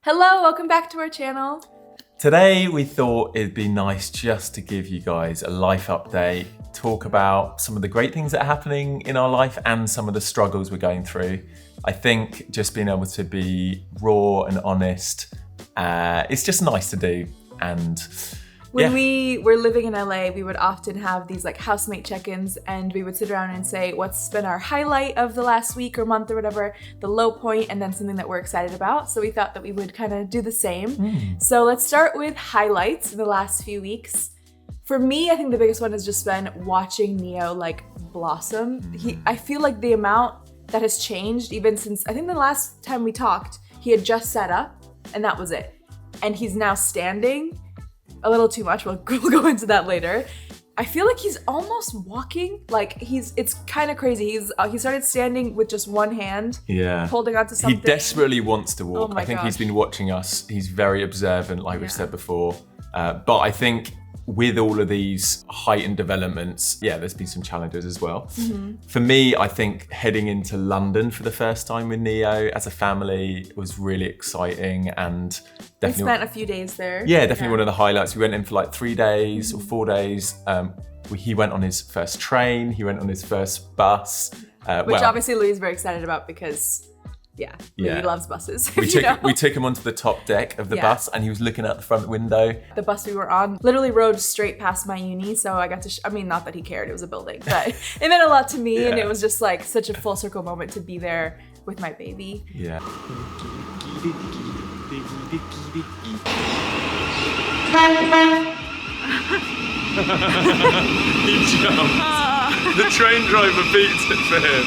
Hello, welcome back to our channel. Today we thought it'd be nice just to give you guys a life update, talk about some of the great things that are happening in our life and some of the struggles we're going through. I think just being able to be raw and honest, it's just nice to do. And when we were living in LA, we would often have these like housemate check-ins and we would sit around and say what's been our highlight of the last week or month or whatever, the low point, and then something that we're excited about. So we thought that we would kind of do the same. So let's start with highlights in the last few weeks. For me, I think the biggest one has just been watching Neo like blossom. I feel like the amount that has changed even since, I think the last time we talked, he had just sat up and that was it. And he's now standing. A little too much, we'll go into that later. I feel like he's almost walking, like it's kind of crazy. He started standing with just one hand, holding onto something. He desperately wants to walk. Oh my I think gosh. he's been watching us. He's very observant, like we've said before. But I think with all of these heightened developments, there's been some challenges as well. For me, I think heading into London for the first time with Neo as a family was really exciting and We definitely spent a few days there. Yeah, definitely one of the highlights. We went in for like 3 days or 4 days. He went on his first train. He went on his first bus. Which obviously Louis is very excited about because, Louis loves buses. We took him onto the top deck of the bus and he was looking out the front window. The bus we were on literally rode straight past my uni, so I got to, not that he cared, it was a building, but it meant a lot to me and it was just like such a full circle moment to be there with my baby. Yeah. He jumped. The train driver beats it for him.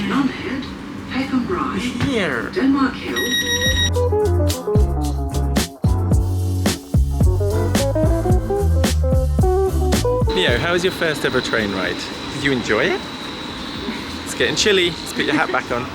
Nunhead, Peckham Rye, Here. Denmark Hill. Neo, how was your first ever train ride? Did you enjoy it? It's getting chilly. Let's put your hat back on.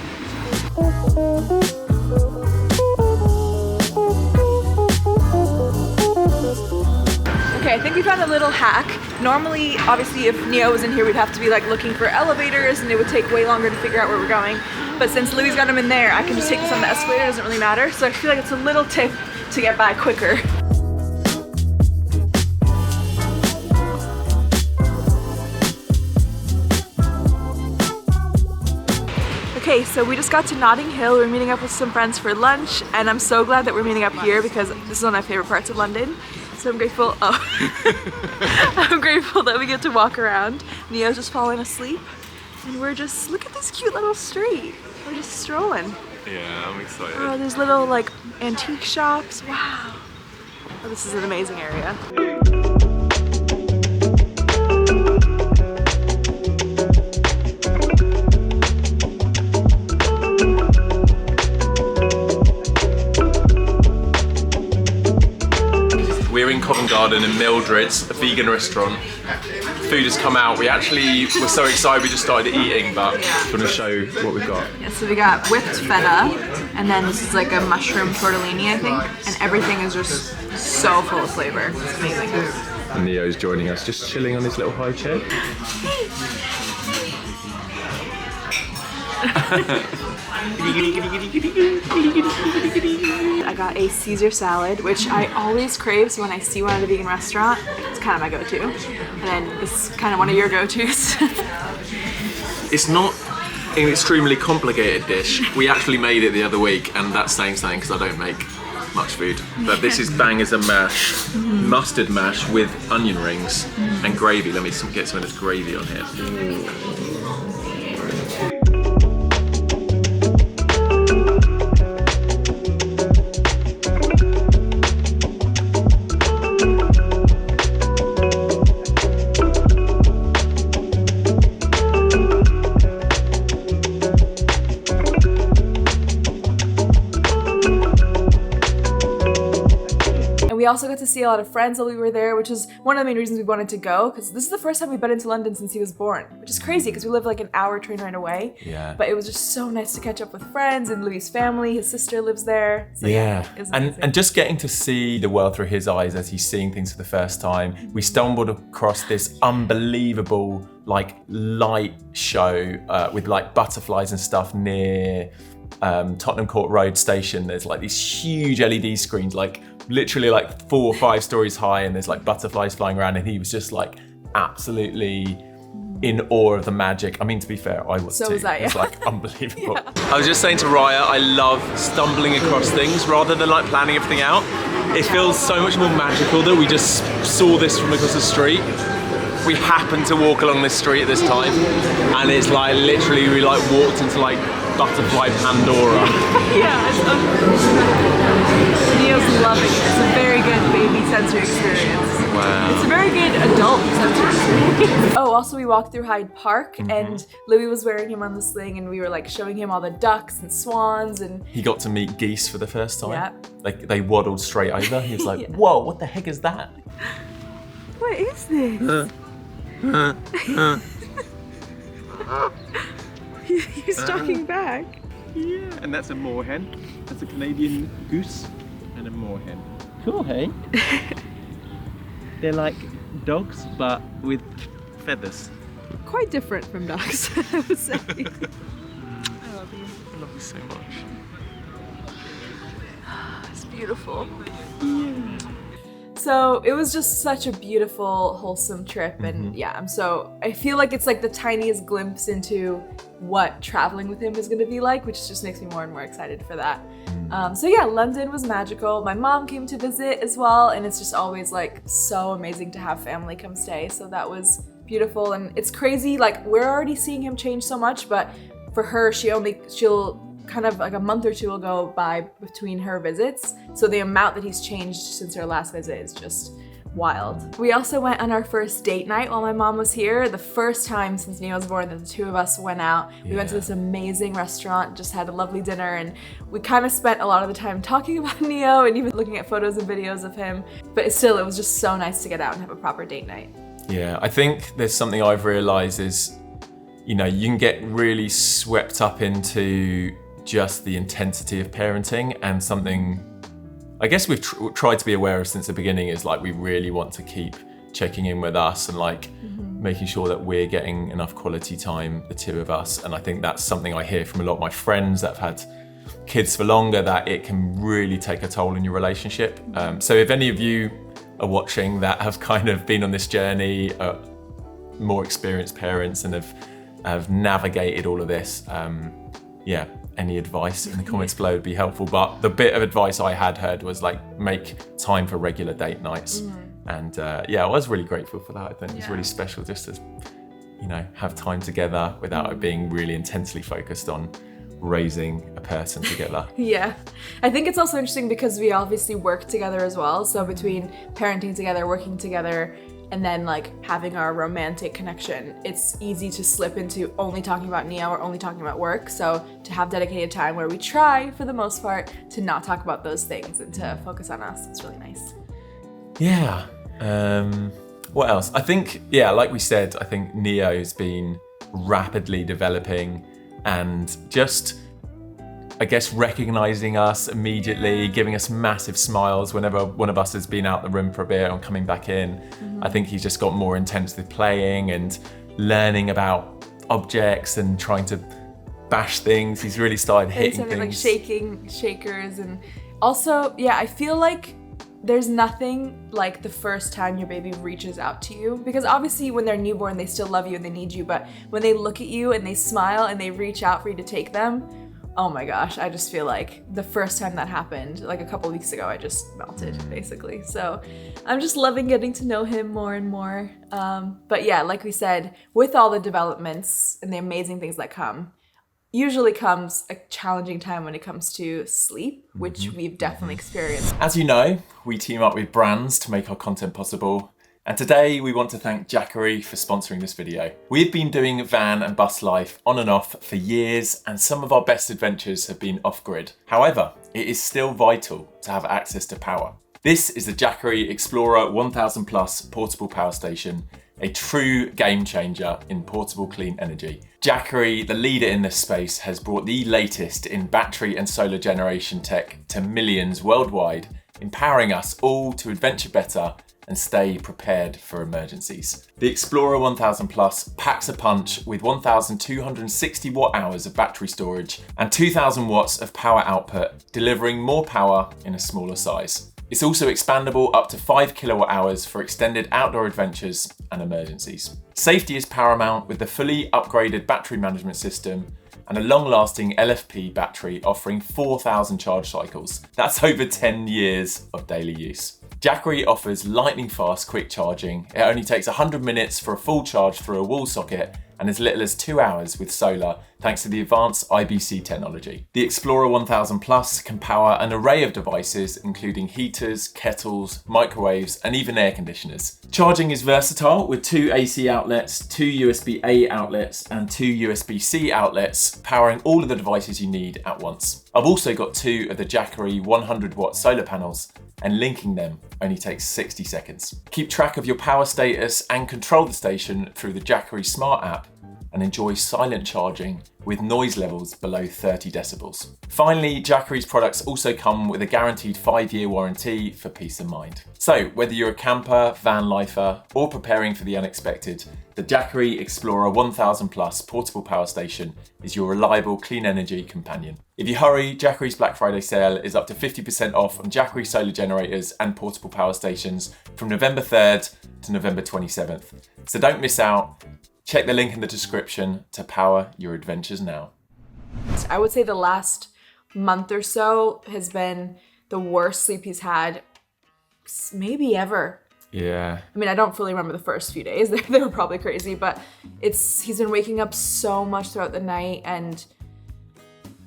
Okay, I think we found a little hack. Normally, obviously, if Neo was in here, we'd have to be like looking for elevators and it would take way longer to figure out where we're going. But since Louis got him in there, I can just take this on the escalator, it doesn't really matter. So I feel like it's a little tip to get by quicker. Okay, so we just got to Notting Hill. We're meeting up with some friends for lunch, and I'm so glad that we're meeting up here because this is one of my favorite parts of London. So I'm grateful. I'm grateful that we get to walk around. Neo's just falling asleep, and we're just look at this cute little street. We're just strolling. Yeah, I'm excited. Oh, there's little like antique shops. Wow. Oh, this is an amazing area. We're in Covent Garden in Mildred's, a vegan restaurant. Food has come out. We actually were so excited we just started eating, but I'm going to show what we've got. Yeah, so we got whipped feta, and then this is like a mushroom tortellini, I think, and everything is just so full of flavor. It's amazing. And Neo's joining us, just chilling on his little high chair. I got a Caesar salad, which I always crave, so when I see one at a vegan restaurant, it's kind of my go-to. And then this is kind of one of your go-tos. It's not an extremely complicated dish. We actually made it the other week, and that's saying something because I don't make much food. But this is bang as a mash, mustard mash with onion rings and gravy. Let me get some of this gravy on here. also got to see a lot of friends while we were there, which is one of the main reasons we wanted to go, because this is the first time we've been into London since he was born, which is crazy because we live like an hour train ride away. Yeah. But it was just so nice to catch up with friends and Louis' family. His sister lives there. So, yeah. it was amazing. And just getting to see the world through his eyes as he's seeing things for the first time. We stumbled across this unbelievable like light show with like butterflies and stuff near Tottenham Court Road station. There's like these huge LED screens, like literally like 4 or 5 stories high, and there's like butterflies flying around, and he was just like absolutely in awe of the magic. I mean, to be fair, I was So too. was I, It was yeah. like unbelievable. I was just saying to Raya, I love stumbling across things rather than like planning everything out. It feels so much more magical that we just saw this from across the street. We happened to walk along this street at this time, and it's like literally we like walked into like butterfly Pandora. Yeah, it's Neo's loving it. It's a very good baby sensory experience. Wow. It's a very good adult sensory experience. Oh, also we walked through Hyde Park, and Louis was wearing him on the sling, and we were like showing him all the ducks and swans, and He got to meet geese for the first time. Yeah. Like they waddled straight over. He was like, Yeah. whoa, what the heck is that? what is this? He's talking back. Yeah, and that's a moorhen. That's a Canadian goose and a moorhen. Cool, hey? They're like dogs, but with feathers. Quite different from ducks, I would say. I love you so much. It's beautiful. So it was just such a beautiful, wholesome trip, and I feel like it's like the tiniest glimpse into what traveling with him is going to be like, which just makes me more and more excited for that. So yeah, London was magical. My mom came to visit as well, and it's just always like so amazing to have family come stay. So that was beautiful, and it's crazy. Like we're already seeing him change so much, but for her, she'll kind of like a month or two will go by between her visits. So the amount that he's changed since her last visit is just wild. We also went on our first date night while my mom was here. The first time since Neo was born that the two of us went out. We went to this amazing restaurant, just had a lovely dinner, and we kind of spent a lot of the time talking about Neo and even looking at photos and videos of him. But it was just so nice to get out and have a proper date night. Yeah, I think there's something I've realised is, you know, you can get really swept up into just the intensity of parenting, and something I guess we've tried to be aware of since the beginning is like we really want to keep checking in with us and like making sure that we're getting enough quality time, the two of us. And I think that's something I hear from a lot of my friends that have had kids for longer, that it can really take a toll in your relationship. So if any of you are watching that have kind of been on this journey, more experienced parents and have navigated all of this, any advice in the comments below would be helpful. But the bit of advice I had heard was like make time for regular date nights. And I was really grateful for that. I think it's really special just to, you know, have time together without it being really intensely focused on raising a person together. Yeah, I think it's also interesting because we obviously work together as well. So between parenting together, working together, and then like having our romantic connection, it's easy to slip into only talking about Neo or only talking about work. So to have dedicated time where we try, for the most part, to not talk about those things and to focus on us, it's really nice. Yeah. What else? I think, like we said, I think Neo's been rapidly developing and just, I guess, recognizing us immediately, giving us massive smiles whenever one of us has been out the room for a bit and coming back in. I think he's just got more intense with playing and learning about objects and trying to bash things. He's really started hitting things. Like shaking shakers, and also, I feel like there's nothing like the first time your baby reaches out to you, because obviously when they're newborn, they still love you and they need you, but when they look at you and they smile and they reach out for you to take them, oh my gosh, I just feel like the first time that happened, like a couple weeks ago, I just melted, basically. So I'm just loving getting to know him more and more. But yeah, like we said, with all the developments and the amazing things that come, usually comes a challenging time when it comes to sleep, which we've definitely experienced. As you know, we team up with brands to make our content possible. And today we want to thank Jackery for sponsoring this video. We've been doing van and bus life on and off for years, and some of our best adventures have been off-grid. However, it is still vital to have access to power. This is the Jackery Explorer 1000 Plus portable power station, a true game changer in portable clean energy. Jackery, the leader in this space, has brought the latest in battery and solar generation tech to millions worldwide, empowering us all to adventure better and stay prepared for emergencies. The Explorer 1000 Plus packs a punch with 1,260 watt hours of battery storage and 2,000 watts of power output, delivering more power in a smaller size. It's also expandable up to 5 kilowatt hours for extended outdoor adventures and emergencies. Safety is paramount with the fully upgraded battery management system and a long-lasting LFP battery offering 4,000 charge cycles. That's over 10 years of daily use. Jackery offers lightning-fast quick charging. It only takes 100 minutes for a full charge through a wall socket and as little as 2 hours with solar, thanks to the advanced IBC technology. The Explorer 1000 Plus can power an array of devices, including heaters, kettles, microwaves, and even air conditioners. Charging is versatile with 2 AC outlets, 2 USB-A outlets, and 2 USB-C outlets, powering all of the devices you need at once. I've also got 2 of the Jackery 100-watt solar panels, and linking them only takes 60 seconds. Keep track of your power status and control the station through the Jackery Smart app and enjoy silent charging with noise levels below 30 decibels. Finally, Jackery's products also come with a guaranteed 5-year warranty for peace of mind. So whether you're a camper, van lifer, or preparing for the unexpected, the Jackery Explorer 1000 Plus portable power station is your reliable clean energy companion. If you hurry, Jackery's Black Friday sale is up to 50% off on Jackery solar generators and portable power stations from November 3rd to November 27th. So don't miss out. Check the link in the description to power your adventures now. I would say the last month or so has been the worst sleep he's had maybe ever. Yeah. I mean, I don't fully remember the first few days. They were probably crazy, but he's been waking up so much throughout the night, and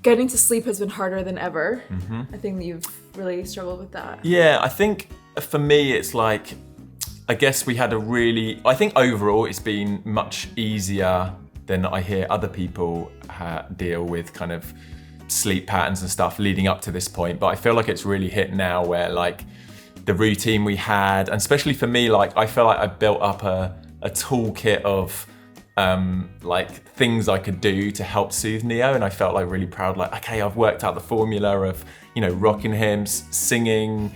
getting to sleep has been harder than ever. Mm-hmm. I think you've really struggled with that. Yeah, I think for me it's like, I guess I think overall it's been much easier than I hear other people deal with kind of sleep patterns and stuff leading up to this point. But I feel like it's really hit now where like the routine we had, and especially for me, like I feel like I built up a toolkit of like things I could do to help soothe Neo, and I felt like really proud, like, okay, I've worked out the formula of, you know, rocking him, singing,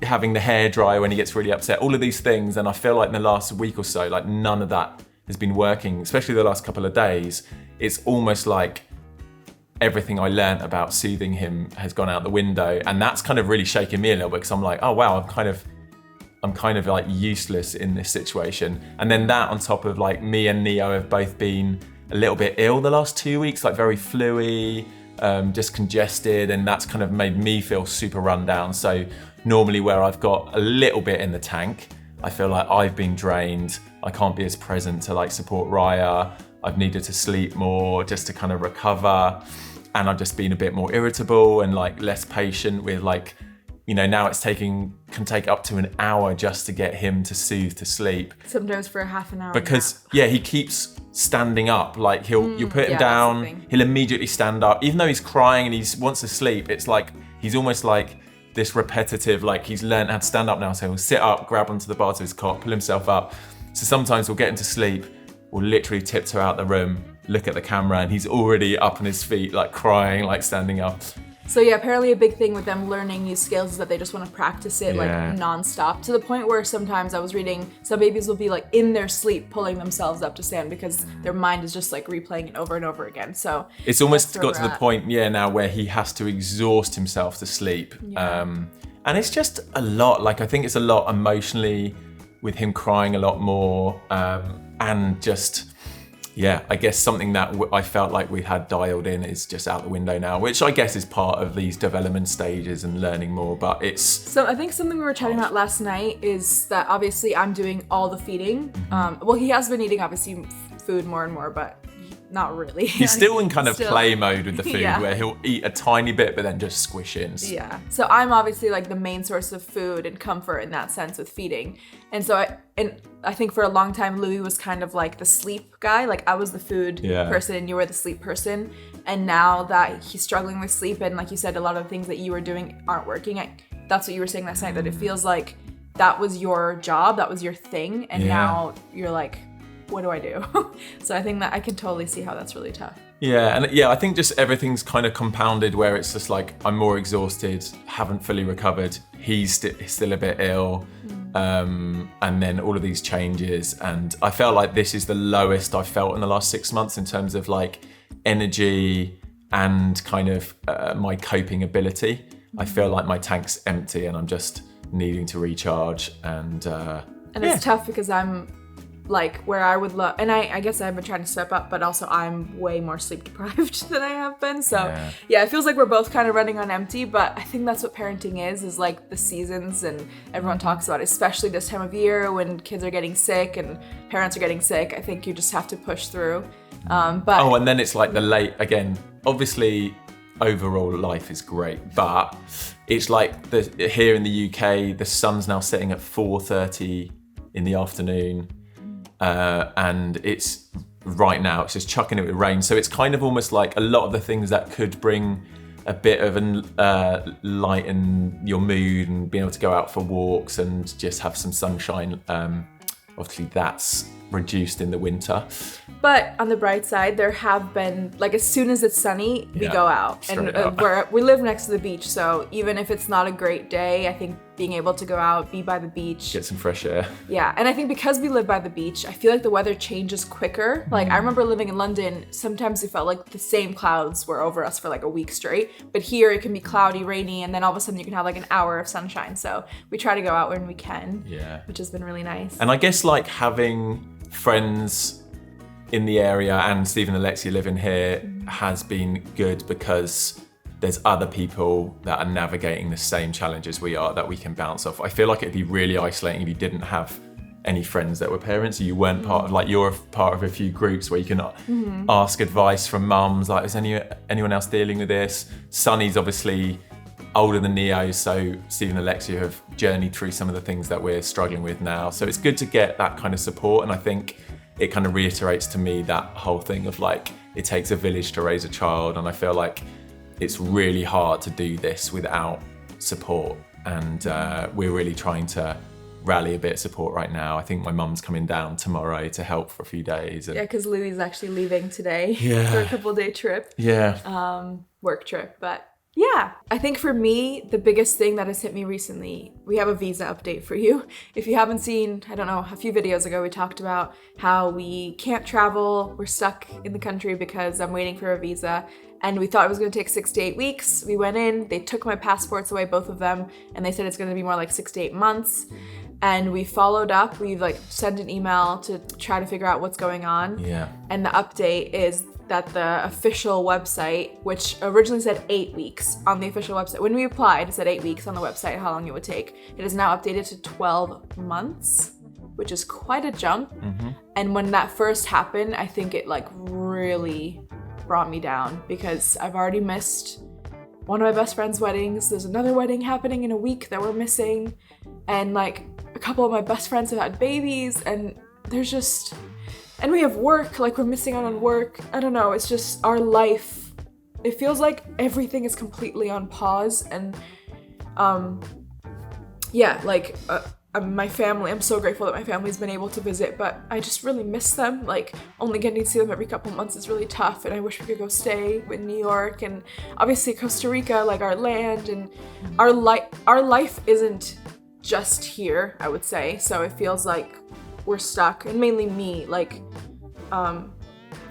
having the hair dry when he gets really upset, all of these things. And I feel like in the last week or so, like none of that has been working, especially the last couple of days. It's almost like everything I learned about soothing him has gone out the window. And that's kind of really shaken me a little bit, because I'm like, oh wow, I'm kind of like useless in this situation. And then that on top of like me and Neo have both been a little bit ill the last 2 weeks, like very fluey, just congested, and that's kind of made me feel super run down. So normally where I've got a little bit in the tank, I feel like I've been drained. I can't be as present to like support Raya. I've needed to sleep more just to kind of recover. And I've just been a bit more irritable and like less patient with like, you know, now can take up to an hour just to get him to soothe to sleep. Sometimes for a half an hour. Because yeah, he keeps standing up. Like you'll put him down, he'll immediately stand up. Even though he's crying and he wants to sleep, it's like, he's almost like this repetitive, like he's learned how to stand up now. So he'll sit up, grab onto the bar to his cot, pull himself up. So sometimes we'll get him to sleep, we'll literally tiptoe out the room, look at the camera, and he's already up on his feet, like crying, like standing up. So yeah, apparently a big thing with them learning new skills is that they just want to practice it like nonstop, to the point where sometimes I was reading some babies will be like in their sleep pulling themselves up to stand because their mind is just like replaying it over and over again. So it's almost got to the point now where he has to exhaust himself to sleep. And it's just a lot. Like I think it's a lot emotionally with him crying a lot more, and just I guess something that I felt like we had dialed in is just out the window now, which I guess is part of these development stages and learning more, but it's... So I think something we were chatting about last night is that obviously I'm doing all the feeding. Well, he has been eating obviously food more and more, but not really. He's still in kind of play mode with the food where he'll eat a tiny bit but then just squish in. Yeah. So I'm obviously like the main source of food and comfort in that sense with feeding. And so I think for a long time Louis was kind of like the sleep guy. Like I was the food person and you were the sleep person. And now that he's struggling with sleep and like you said, a lot of the things that you were doing aren't working, that's what you were saying last night, that it feels like that was your job, that was your thing, and now you're like, what do I do? So I think that I can totally see how that's really tough. Yeah, and yeah, I think just everything's kind of compounded where it's just like I'm more exhausted, haven't fully recovered, he's still a bit ill, and then all of these changes, and I felt like this is the lowest I've felt in the last 6 months in terms of like energy and kind of my coping ability. I feel like my tank's empty and I'm just needing to recharge, and it's tough because I'm like where I would love, and I guess I've been trying to step up, but also I'm way more sleep deprived than I have been. So yeah, it feels like we're both kind of running on empty, but I think that's what parenting is like the seasons, and everyone talks about it, especially this time of year when kids are getting sick and parents are getting sick. I think you just have to push through. And then it's like the late, again, obviously overall life is great, but it's like here in the UK, the sun's now setting at 4:30 in the afternoon. And it's right now, it's just chucking it with rain. So it's kind of almost like a lot of the things that could bring a bit of lighten your mood and being able to go out for walks and just have some sunshine. Obviously that's reduced in the winter. But on the bright side, there have been, like, as soon as it's sunny, we go out. Straight And we live next to the beach, so even if it's not a great day, I think being able to go out, be by the beach. Get some fresh air. Yeah, and I think because we live by the beach, I feel like the weather changes quicker. Like, I remember living in London, sometimes it felt like the same clouds were over us for like a week straight. But here it can be cloudy, rainy, and then all of a sudden you can have like an hour of sunshine. So we try to go out when we can, which has been really nice. And I guess like having friends in the area, and Stephen and Alexia living here has been good because there's other people that are navigating the same challenges we are that we can bounce off. I feel like it'd be really isolating if you didn't have any friends that were parents, or you weren't part of, like, you're part of a few groups where you can ask advice from mums, like, is anyone else dealing with this? Sunny's obviously older than Neo, so Stephen and Alexia have journeyed through some of the things that we're struggling with now. So it's good to get that kind of support, and I think it kind of reiterates to me that whole thing of like, it takes a village to raise a child, and I feel like it's really hard to do this without support, and we're really trying to rally a bit of support right now. I think my mum's coming down tomorrow to help for a few days. And because Louis is actually leaving today for a couple-day trip. Work trip, but yeah, I think for me, the biggest thing that has hit me recently, we have a visa update for you. If you haven't seen, I don't know, a few videos ago, we talked about how we can't travel. We're stuck in the country because I'm waiting for a visa. And we thought it was going to take 6 to 8 weeks. We went in, they took my passports away, both of them, and they said it's going to be more like 6 to 8 months. And we followed up. We've like sent an email to try to figure out what's going on. And the update is that the official website, which originally said 8 weeks on the official website, when we applied, it said 8 weeks on the website, how long it would take. It is now updated to 12 months, which is quite a jump. And when that first happened, I think it like really brought me down, because I've already missed one of my best friend's weddings. There's another wedding happening in a week that we're missing. And like a couple of my best friends have had babies, and there's just, and we have work, like we're missing out on work. I don't know, it's just our life. It feels like everything is completely on pause. And my family, I'm so grateful that my family's been able to visit, but I just really miss them. Like, only getting to see them every couple months is really tough, and I wish we could go stay in New York and obviously Costa Rica, like our land, and our life isn't just here, I would say. So it feels like we're stuck, and mainly me, like, I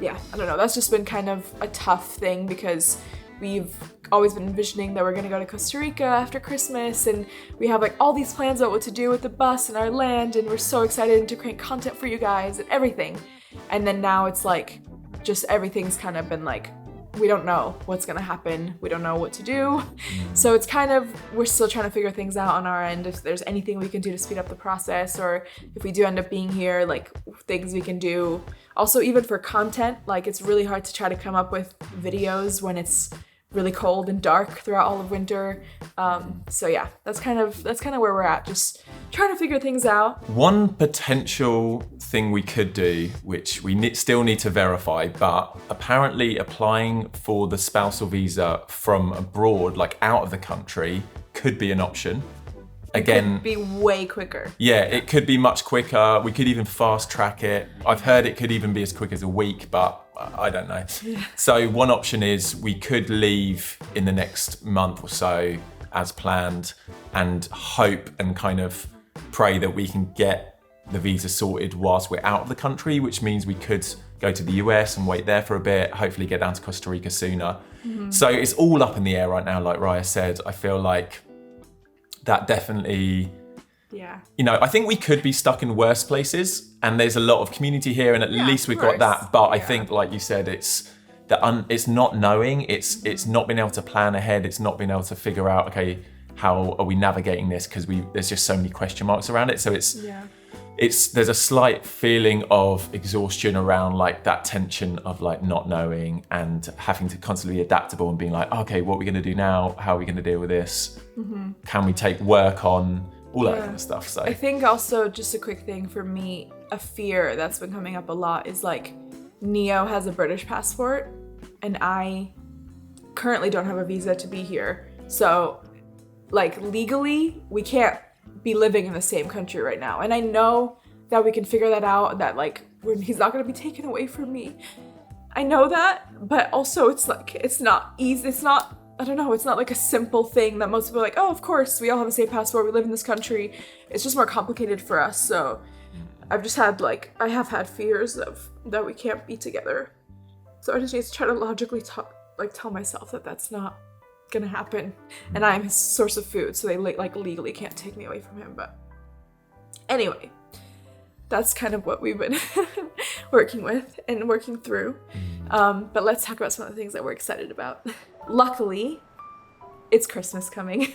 don't know, that's just been kind of a tough thing, because we've always been envisioning that we're gonna go to Costa Rica after Christmas, and we have like all these plans about what to do with the bus and our land, and we're so excited to create content for you guys and everything. And then now it's like, just everything's kind of been like, we don't know what's gonna happen. We don't know what to do. So it's kind of, we're still trying to figure things out on our end, if there's anything we can do to speed up the process, or if we do end up being here, like things we can do. Also, even for content, like it's really hard to try to come up with videos when it's really cold and dark throughout all of winter. So yeah, that's kind of where we're at, just trying to figure things out. One potential thing we could do, which we still need to verify, but apparently applying for the spousal visa from abroad, like out of the country, could be an option. It Again, could be way quicker. yeah, it could be much quicker. We could even fast track it. I've heard it could even be as quick as a week, but I don't know. So one option is we could leave in the next month or so as planned and hope and kind of pray that we can get the visa sorted whilst we're out of the country, which means we could go to the US and wait there for a bit, hopefully get down to Costa Rica sooner. So it's all up in the air right now, like Raya said. I feel like that definitely, Yeah. you know, I think we could be stuck in worse places, and there's a lot of community here, and at least we've got of course. that. But I Yeah. think, like you said, it's it's not knowing, it's not being able to plan ahead, it's not being able to figure out, okay, how are we navigating this? Because there's just so many question marks around it. So there's a slight feeling of exhaustion around like that tension of like not knowing and having to constantly be adaptable and being like, okay, what are we going to do now? How are we going to deal with this? Can we take work on? All that kind of stuff. So I think also just a quick thing for me, a fear that's been coming up a lot is like Neo has a British passport and I currently don't have a visa to be here. So like legally we can't be living in the same country right now. And I know that we can figure that out, that like he's not going to be taken away from me. I know that, but also it's like, it's not easy. It's not, I don't know, it's not like a simple thing that most people are like, oh, of course, we all have the same passport, we live in this country. It's just more complicated for us. So I've just had like, I have had fears of that we can't be together. So I just need to try to logically tell myself that that's not gonna happen. And I'm his source of food, so they like legally can't take me away from him. But anyway, that's kind of what we've been working with and working through. But let's talk about some of the things that we're excited about. Luckily, it's Christmas coming.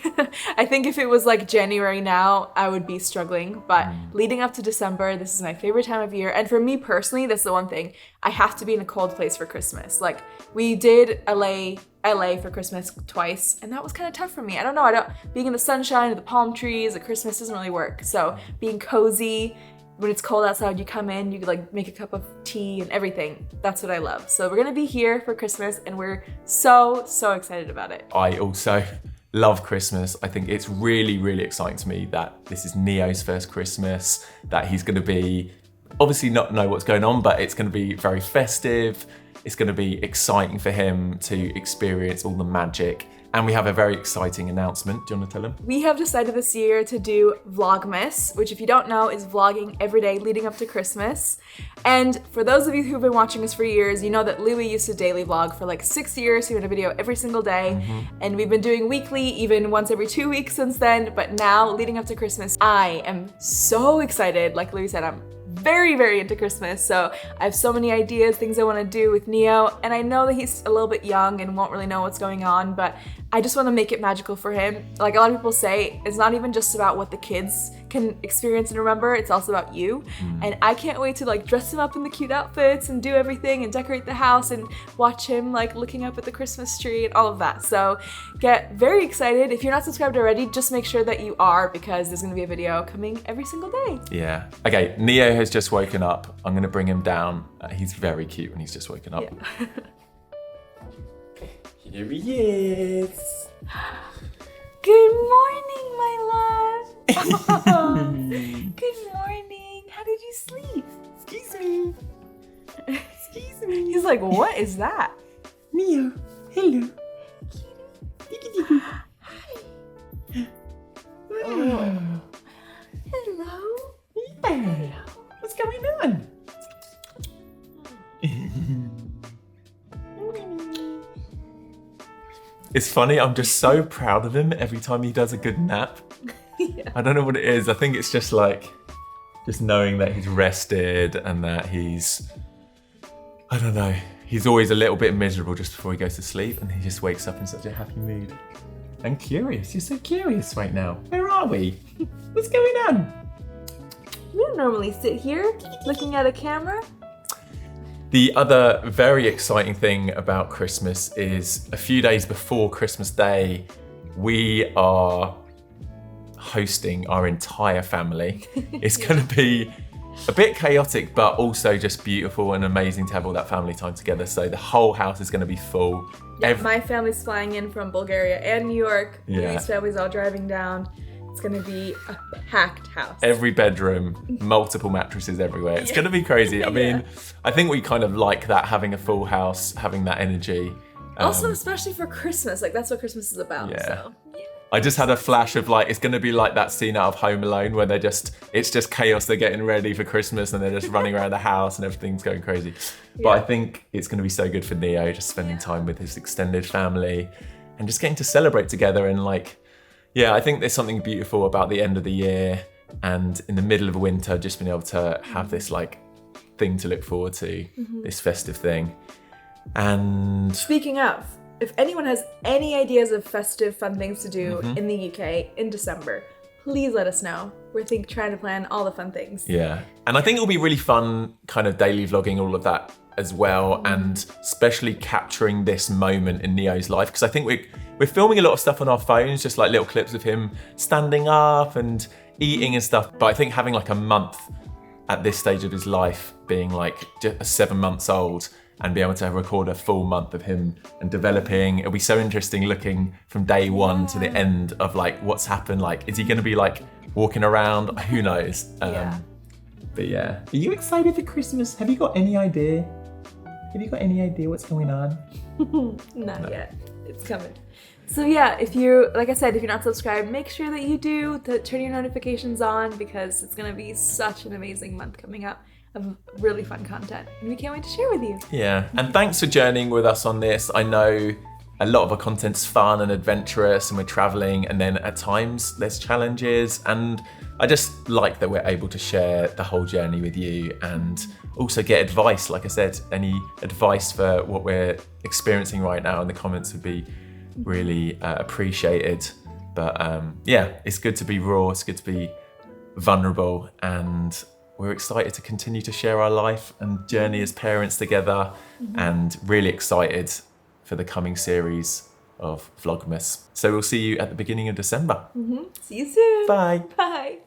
I think if it was like January now, I would be struggling. But leading up to December, this is my favorite time of year. And for me personally, that's the one thing. I have to be in a cold place for Christmas. Like we did LA for Christmas twice, and that was kind of tough for me. I don't know, being in the sunshine or the palm trees at Christmas doesn't really work. So being cozy, when it's cold outside, you come in, you like make a cup of tea and everything. That's what I love. So we're gonna be here for Christmas and we're so excited about it. I also love Christmas. I think it's really, really exciting to me that this is Neo's first Christmas, that he's gonna be, obviously not know what's going on, but it's gonna be very festive. It's gonna be exciting for him to experience all the magic. And we have a very exciting announcement. Do you want to tell him? We have decided this year to do Vlogmas, which if you don't know is vlogging every day leading up to Christmas. And for those of you who've been watching us for years, you know that Louis used to daily vlog for like 6 years. He made a video every single day. And we've been doing weekly, even once every 2 weeks since then. But now, leading up to Christmas, I am so excited. Like Louis said, I'm very into Christmas, so I have so many ideas, things I want to do with Neo, and I know that he's a little bit young and won't really know what's going on, but I just want to make it magical for him. Like a lot of people say, it's not even just about what the kids can experience and remember, it's also about you. And I can't wait to like dress him up in the cute outfits and do everything and decorate the house and watch him like looking up at the Christmas tree and all of that. So get very excited. If you're not subscribed already, just make sure that you are, because there's gonna be a video coming every single day. Yeah. Okay, Neo has just woken up. I'm gonna bring him down. He's very cute when he's just woken up. Yeah. Here he is. Good morning, my love. Good morning. How did you sleep? Excuse me. Excuse me. He's like, what is that? Neo. Hello. Oh. Hello. Yeah. What's going on? It's funny, I'm just so proud of him every time he does a good nap. Yeah. I don't know what it is. I think it's just like, just knowing that he's rested and that he's, I don't know, he's always a little bit miserable just before he goes to sleep, and he just wakes up in such a happy mood. And curious, you're so curious right now. Where are we? What's going on? We don't normally sit here looking at a camera. The other very exciting thing about Christmas is a few days before Christmas Day, we are hosting our entire family. It's going to be a bit chaotic, but also just beautiful and amazing to have all that family time together. So the whole house is going to be full. My family's flying in from Bulgaria and New York. Yeah. These families all driving down. It's gonna be a packed house. Every bedroom, multiple mattresses everywhere. It's gonna be crazy. I mean, I think we kind of like that, having a full house, having that energy. Also, especially for Christmas, like that's what Christmas is about. Yeah. So. I just had a flash of like, it's gonna be like that scene out of Home Alone where it's just chaos. They're getting ready for Christmas and they're just running around the house and everything's going crazy. But I think it's gonna be so good for Neo, just spending time with his extended family and just getting to celebrate together. And like, yeah, I think there's something beautiful about the end of the year and in the middle of winter, just being able to have this like thing to look forward to, this festive thing. And Speaking of, if anyone has any ideas of festive fun things to do in the UK in December, please let us know. We're trying to plan all the fun things. yeah, and I think it'll be really fun kind of daily vlogging, all of that as well, and especially capturing this moment in Neo's life, because I think we're filming a lot of stuff on our phones, just like little clips of him standing up and eating and stuff. But I think having like a month at this stage of his life, being like just 7 months old, and be able to record a full month of him and developing, it'll be so interesting looking from day one to the end of like what's happened. Like, is he going to be like walking around? Who knows? But yeah, are you excited for Christmas? Have you got any idea? Have you got any idea what's going on? Not yet. It's coming. So yeah, if you're, like I said, if you're not subscribed, make sure that you do, turn your notifications on, because it's gonna be such an amazing month coming up of really fun content, and we can't wait to share with you. Yeah, and thanks for journeying with us on this. I know a lot of our content's fun and adventurous, and we're traveling, and then at times there's challenges, and I just like that we're able to share the whole journey with you and also get advice. Like I said, any advice for what we're experiencing right now in the comments would be really appreciated. But yeah, it's good to be raw, it's good to be vulnerable, and we're excited to continue to share our life and journey as parents together, and really excited for the coming series of Vlogmas. So we'll see you at the beginning of December. See you soon. Bye. Bye.